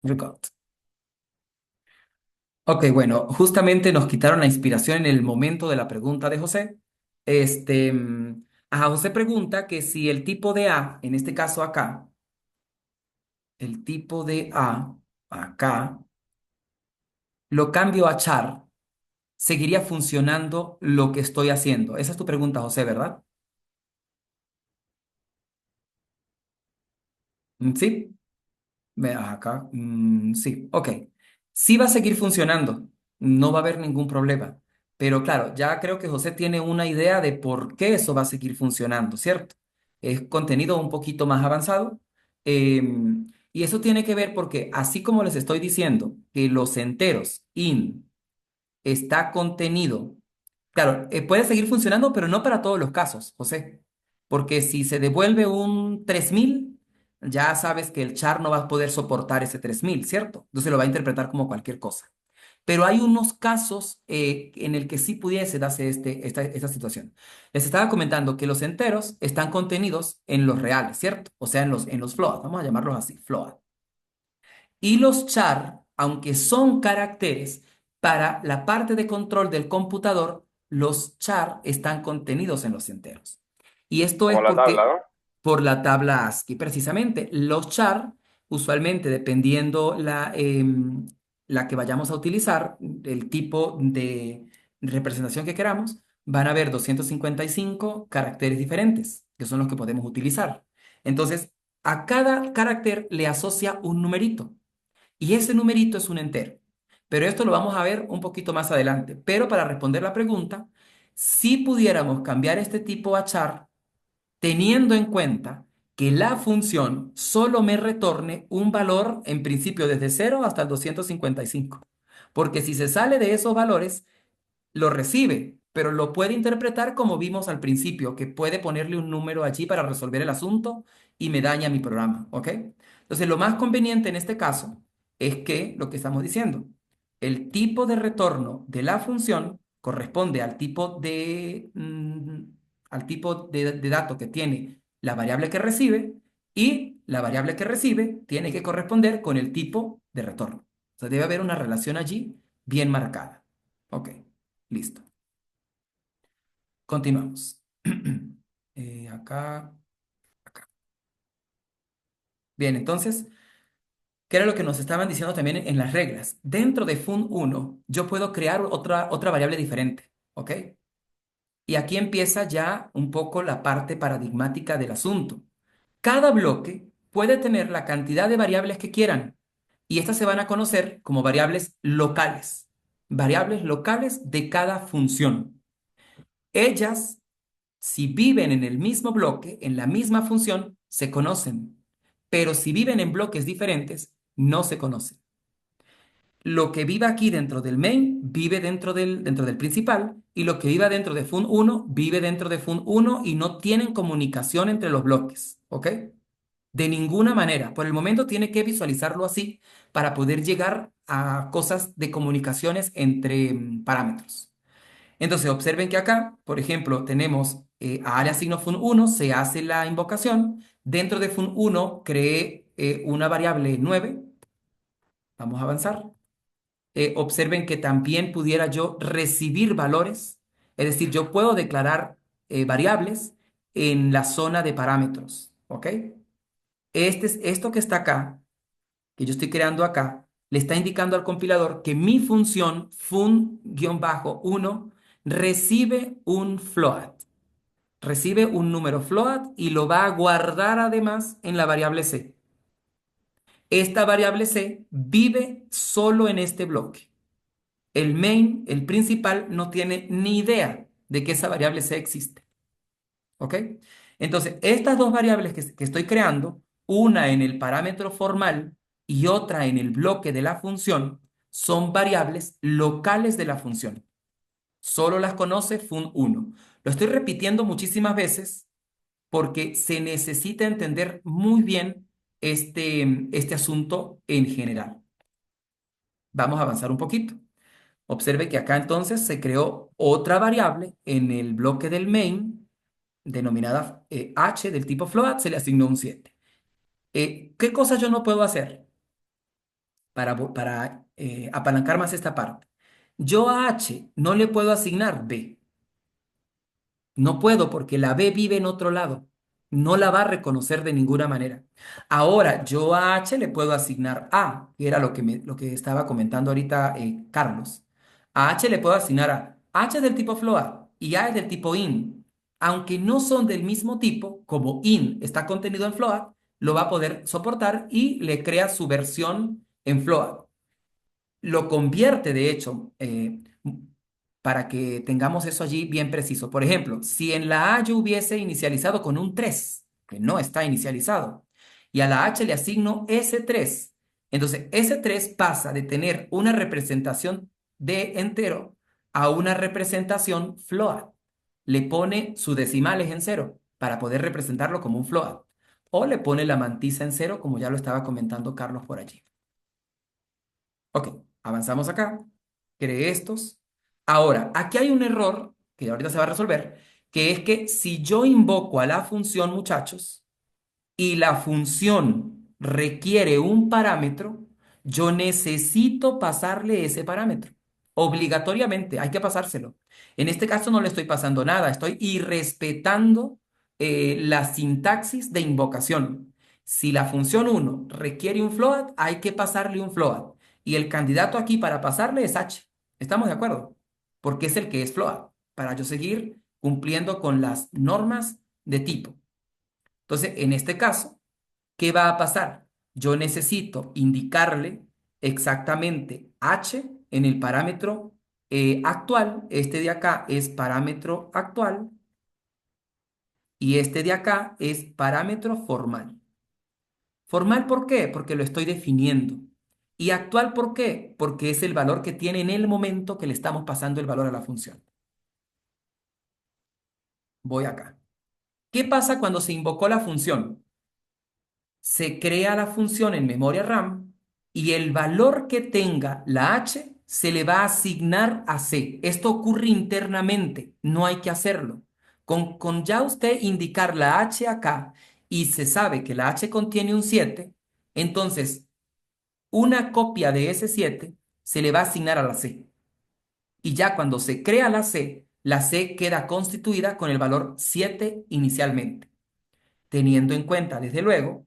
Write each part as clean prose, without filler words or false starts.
Record. Ok, bueno, justamente nos quitaron la inspiración en el momento de la pregunta de José. José pregunta que si el tipo de A, en este caso acá, el tipo de A, acá, lo cambio a char, seguiría funcionando lo que estoy haciendo. Esa es tu pregunta, José, ¿verdad? ¿Sí? Ve acá, sí, ok. Sí va a seguir funcionando, no va a haber ningún problema. Pero claro, ya creo que José tiene una idea de por qué eso va a seguir funcionando, ¿cierto? Es contenido un poquito más avanzado. Y eso tiene que ver porque, así como les estoy diciendo que los enteros in está contenido. Claro, puede seguir funcionando, pero no para todos los casos, José. Porque si se devuelve un 3000, ya sabes que el char no va a poder soportar ese 3000, ¿cierto? Entonces lo va a interpretar como cualquier cosa. Pero hay unos casos en el que sí pudiese darse esta situación. Les estaba comentando que los enteros están contenidos en los reales, ¿cierto? O sea, en los float, vamos a llamarlos así, float. Y los char, aunque son caracteres, para la parte de control del computador, los char están contenidos en los enteros. Y esto es Como la tabla, porque ¿no? por la tabla ASCII, precisamente, los char, usualmente dependiendo la que vayamos a utilizar, el tipo de representación que queramos, van a haber 255 caracteres diferentes, que son los que podemos utilizar. Entonces, a cada carácter le asocia un numerito. Y ese numerito es un entero. Pero esto lo vamos a ver un poquito más adelante. Pero para responder la pregunta, si pudiéramos cambiar este tipo a char, teniendo en cuenta que la función solo me retorne un valor en principio desde 0 hasta el 255. Porque si se sale de esos valores, lo recibe, pero lo puede interpretar como vimos al principio, que puede ponerle un número allí para resolver el asunto y me daña mi programa, ¿ok? Entonces, lo más conveniente en este caso es que lo que estamos diciendo, el tipo de retorno de la función corresponde al tipo de dato que tiene la variable que recibe y la variable que recibe tiene que corresponder con el tipo de retorno. O sea, debe haber una relación allí bien marcada. Ok. Listo. Continuamos. Acá, acá. Bien, entonces, ¿qué era lo que nos estaban diciendo también en las reglas? Dentro de fun1, yo puedo crear otra variable diferente, ¿ok? Y aquí empieza ya un poco la parte paradigmática del asunto. Cada bloque puede tener la cantidad de variables que quieran, y estas se van a conocer como variables locales de cada función. Ellas, si viven en el mismo bloque, en la misma función, se conocen, pero si viven en bloques diferentes, no se conocen. Lo que viva aquí dentro del main vive dentro del principal, y lo que viva dentro de fun1 vive dentro de fun1 y no tienen comunicación entre los bloques, ¿ok? De ninguna manera. Por el momento tiene que visualizarlo así para poder llegar a cosas de comunicaciones entre parámetros. Entonces, observen que acá, por ejemplo, tenemos a área signo fun1, se hace la invocación. Dentro de fun1 creé una variable 9. Vamos a avanzar. Observen que también pudiera yo recibir valores. Es decir, yo puedo declarar variables en la zona de parámetros. ¿Ok? Esto que está acá, que yo estoy creando acá, le está indicando al compilador que mi función fun-1 recibe un float. Recibe un número float y lo va a guardar además en la variable c. Esta variable c vive solo en este bloque. El main, el principal, no tiene ni idea de que esa variable c existe. ¿Ok? Entonces, estas dos variables que estoy creando, una en el parámetro formal y otra en el bloque de la función, son variables locales de la función. Solo las conoce fun1. Lo estoy repitiendo muchísimas veces porque se necesita entender muy bien este asunto en general. Vamos a avanzar un poquito. Observe que acá entonces se creó otra variable en el bloque del main, denominada h del tipo float, se le asignó un 7. ¿Qué cosa yo no puedo hacer? para apalancar más esta parte. Yo a H no le puedo asignar B. No puedo porque la B vive en otro lado. No la va a reconocer de ninguna manera. Ahora, yo a H le puedo asignar A, que era lo que estaba comentando ahorita Carlos. A H le puedo asignar A. H es del tipo float y A es del tipo in. Aunque no son del mismo tipo, como in está contenido en float, lo va a poder soportar y le crea su versión en float. Lo convierte, de hecho, para que tengamos eso allí bien preciso. Por ejemplo, si en la A yo hubiese inicializado con un 3 que no está inicializado, y a la H le asigno S3, entonces S3 pasa de tener una representación de entero a una representación float. Le pone sus decimales en cero para poder representarlo como un float. O le pone la mantisa en cero, como ya lo estaba comentando Carlos por allí. Ok, avanzamos acá. Creé estos. Ahora, aquí hay un error que ahorita se va a resolver, que es que si yo invoco a la función, muchachos, y la función requiere un parámetro, yo necesito pasarle ese parámetro. Obligatoriamente, hay que pasárselo. En este caso no le estoy pasando nada, estoy irrespetando la sintaxis de invocación. Si la función uno requiere un float, hay que pasarle un float. Y el candidato aquí para pasarle es h. ¿Estamos de acuerdo? Porque es el que es float, para yo seguir cumpliendo con las normas de tipo. Entonces, en este caso, ¿qué va a pasar? Yo necesito indicarle exactamente h en el parámetro actual. Este de acá es parámetro actual y este de acá es parámetro formal. ¿Formal por qué? Porque lo estoy definiendo. ¿Y actual por qué? Porque es el valor que tiene en el momento que le estamos pasando el valor a la función. Voy acá. ¿Qué pasa cuando se invocó la función? Se crea la función en memoria RAM y el valor que tenga la h se le va a asignar a c. Esto ocurre internamente, no hay que hacerlo. Con ya usted indicar la h acá y se sabe que la h contiene un 7, entonces una copia de ese 7 se le va a asignar a la c. Y ya cuando se crea la c queda constituida con el valor 7 inicialmente, teniendo en cuenta, desde luego,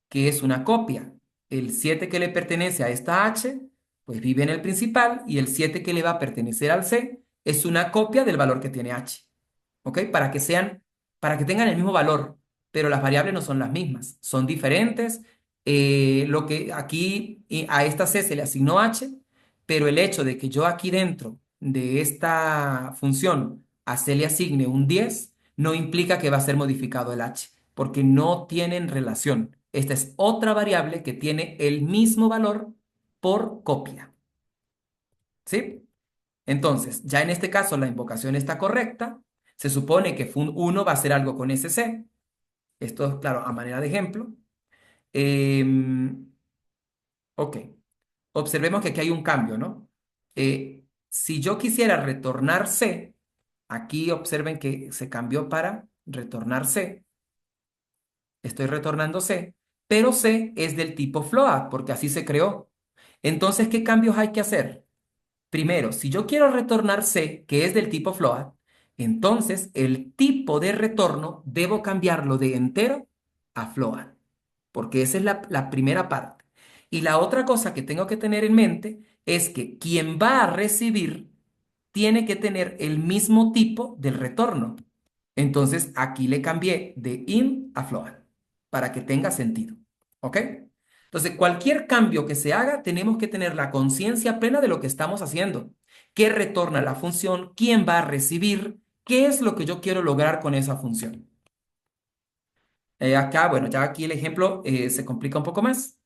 que es una copia. El 7 que le pertenece a esta H, pues vive en el principal y el 7 que le va a pertenecer al C es una copia del valor que tiene H. ¿Ok? Para que tengan el mismo valor, pero las variables no son las mismas, son diferentes. Lo que aquí a esta C se le asignó H, pero el hecho de que yo aquí dentro de esta función a C le asigne un 10 no implica que va a ser modificado el H, porque no tienen relación. Esta es otra variable que tiene el mismo valor por copia. ¿Sí? Entonces, ya en este caso la invocación está correcta. Se supone que fun1 va a hacer algo con SC. Esto es, claro, a manera de ejemplo. Ok. Observemos que aquí hay un cambio, ¿no? Si yo quisiera retornar C, aquí observen que se cambió para retornar C. Estoy retornando C, pero C es del tipo float, porque así se creó. Entonces, ¿qué cambios hay que hacer? Primero, si yo quiero retornar C, que es del tipo float, entonces el tipo de retorno debo cambiarlo de entero a float, porque esa es la primera parte. Y la otra cosa que tengo que tener en mente es que quien va a recibir tiene que tener el mismo tipo del retorno. Entonces aquí le cambié de in a float para que tenga sentido. ¿Ok? Entonces, cualquier cambio que se haga, tenemos que tener la conciencia plena de lo que estamos haciendo. ¿Qué retorna la función? ¿Quién va a recibir? ¿Qué es lo que yo quiero lograr con esa función? Acá, bueno, ya aquí el ejemplo se complica un poco más.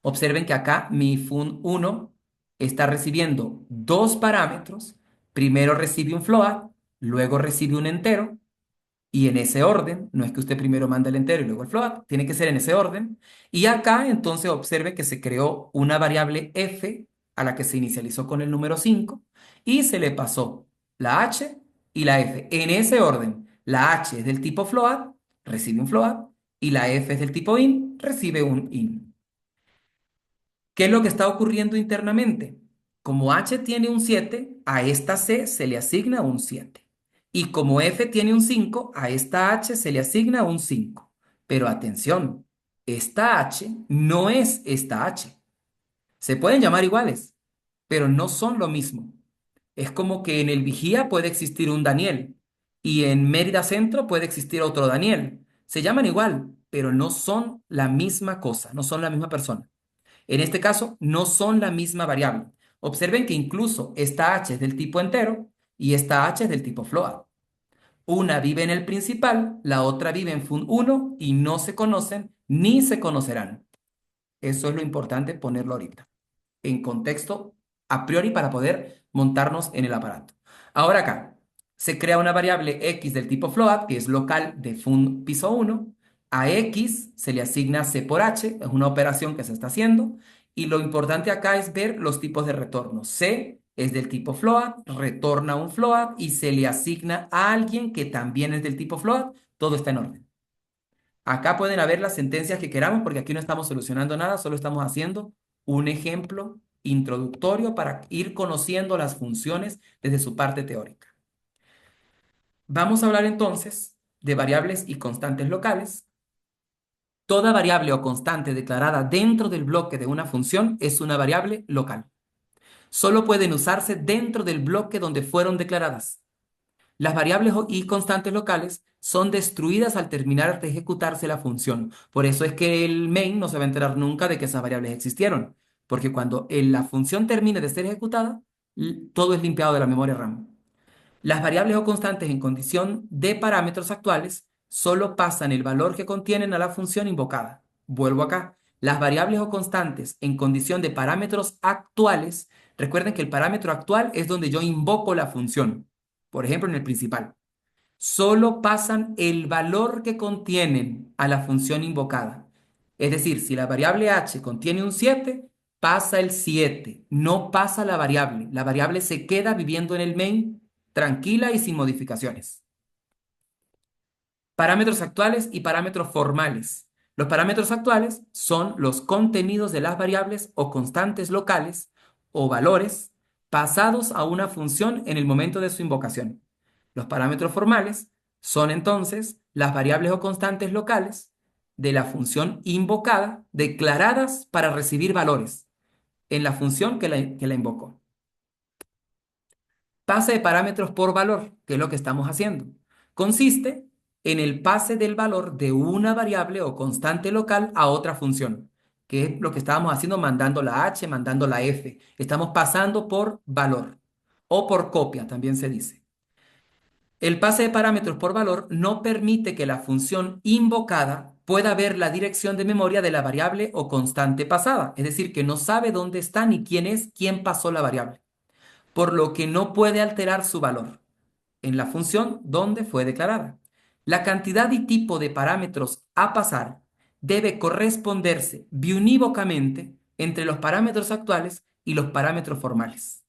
Observen que acá mi fun1 está recibiendo dos parámetros. Primero recibe un float, luego recibe un entero. Y en ese orden, no es que usted primero manda el entero y luego el float, tiene que ser en ese orden. Y acá entonces observe que se creó una variable f a la que se inicializó con el número 5 y se le pasó la h y la f. En ese orden, la h es del tipo float, recibe un float, y la f es del tipo int, recibe un int. ¿Qué es lo que está ocurriendo internamente? Como H tiene un 7, a esta C se le asigna un 7. Y como F tiene un 5, a esta H se le asigna un 5. Pero atención, esta H no es esta H. Se pueden llamar iguales, pero no son lo mismo. Es como que en el Vigía puede existir un Daniel y en Mérida Centro puede existir otro Daniel. Se llaman igual, pero no son la misma cosa, no son la misma persona. En este caso, no son la misma variable. Observen que incluso esta h es del tipo entero y esta h es del tipo float. Una vive en el principal, la otra vive en fun1 y no se conocen ni se conocerán. Eso es lo importante ponerlo ahorita, en contexto a priori para poder montarnos en el aparato. Ahora acá, se crea una variable x del tipo float, que es local de fun piso 1. A x se le asigna c por h, es una operación que se está haciendo. Y lo importante acá es ver los tipos de retorno. C es del tipo float, retorna un float y se le asigna a alguien que también es del tipo float. Todo está en orden. Acá pueden haber las sentencias que queramos porque aquí no estamos solucionando nada, solo estamos haciendo un ejemplo introductorio para ir conociendo las funciones desde su parte teórica. Vamos a hablar entonces de variables y constantes locales. Toda variable o constante declarada dentro del bloque de una función es una variable local. Solo pueden usarse dentro del bloque donde fueron declaradas. Las variables y constantes locales son destruidas al terminar de ejecutarse la función. Por eso es que el main no se va a enterar nunca de que esas variables existieron, porque cuando la función termine de ser ejecutada, todo es limpiado de la memoria RAM. Las variables o constantes en condición de parámetros actuales solo pasan el valor que contienen a la función invocada. Vuelvo acá. Las variables o constantes en condición de parámetros actuales, recuerden que el parámetro actual es donde yo invoco la función. Por ejemplo, en el principal solo pasan el valor que contienen a la función invocada. Es decir, si la variable h contiene un 7, pasa el 7, no pasa la variable. La variable se queda viviendo en el main tranquila y sin modificaciones. Parámetros actuales y parámetros formales. Los parámetros actuales son los contenidos de las variables o constantes locales o valores pasados a una función en el momento de su invocación. Los parámetros formales son entonces las variables o constantes locales de la función invocada declaradas para recibir valores en la función que la invocó. Pase de parámetros por valor, que es lo que estamos haciendo. Consiste en el pase del valor de una variable o constante local a otra función, que es lo que estábamos haciendo mandando la h, mandando la f. Estamos pasando por valor o por copia, también se dice. El pase de parámetros por valor no permite que la función invocada pueda ver la dirección de memoria de la variable o constante pasada, es decir, que no sabe dónde está ni quién es quien pasó la variable, por lo que no puede alterar su valor en la función donde fue declarada. La cantidad y tipo de parámetros a pasar debe corresponderse biunívocamente entre los parámetros actuales y los parámetros formales.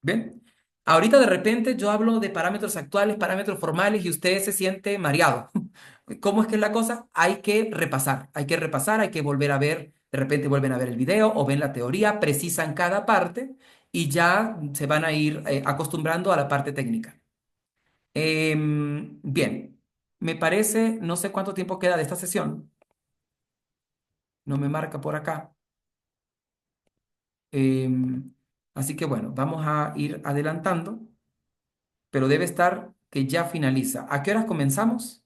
¿Ven? Ahorita de repente yo hablo de parámetros actuales, parámetros formales y usted se siente mareado. ¿Cómo es que es la cosa? Hay que volver a ver, de repente vuelven a ver el video o ven la teoría, precisan cada parte y ya se van a ir acostumbrando a la parte técnica. Bien, me parece, no sé cuánto tiempo queda de esta sesión, no me marca por acá. Em, Así que bueno, vamos a ir adelantando, pero debe estar que ya finaliza. ¿A qué horas comenzamos?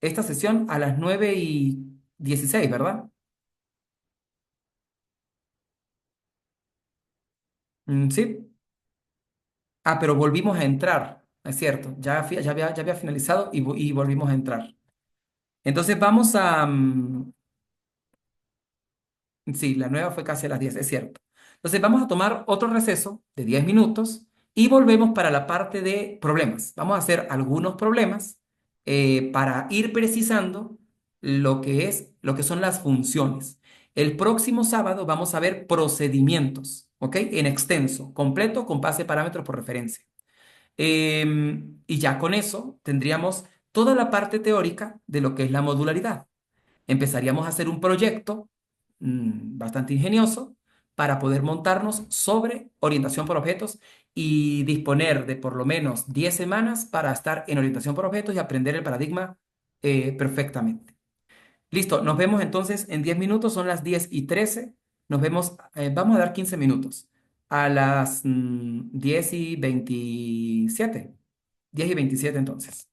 Esta sesión a las 9:16, ¿verdad? Sí. Ah, pero volvimos a entrar, es cierto. Ya había finalizado y volvimos a entrar. Entonces vamos a, sí, la nueva fue casi a las 10, es cierto. Entonces vamos a tomar otro receso de 10 minutos y volvemos para la parte de problemas. Vamos a hacer algunos problemas para ir precisando lo que son las funciones. El próximo sábado vamos a ver procedimientos, ¿ok? En extenso, completo, con base de parámetros por referencia. Y ya con eso tendríamos toda la parte teórica de lo que es la modularidad. Empezaríamos a hacer un proyecto bastante ingenioso para poder montarnos sobre orientación por objetos y disponer de por lo menos 10 semanas para estar en orientación por objetos y aprender el paradigma perfectamente. Listo, nos vemos entonces en 10 minutos, son las 10:13. Nos vemos, vamos a dar 15 minutos. A las 10:27. 10:27 entonces.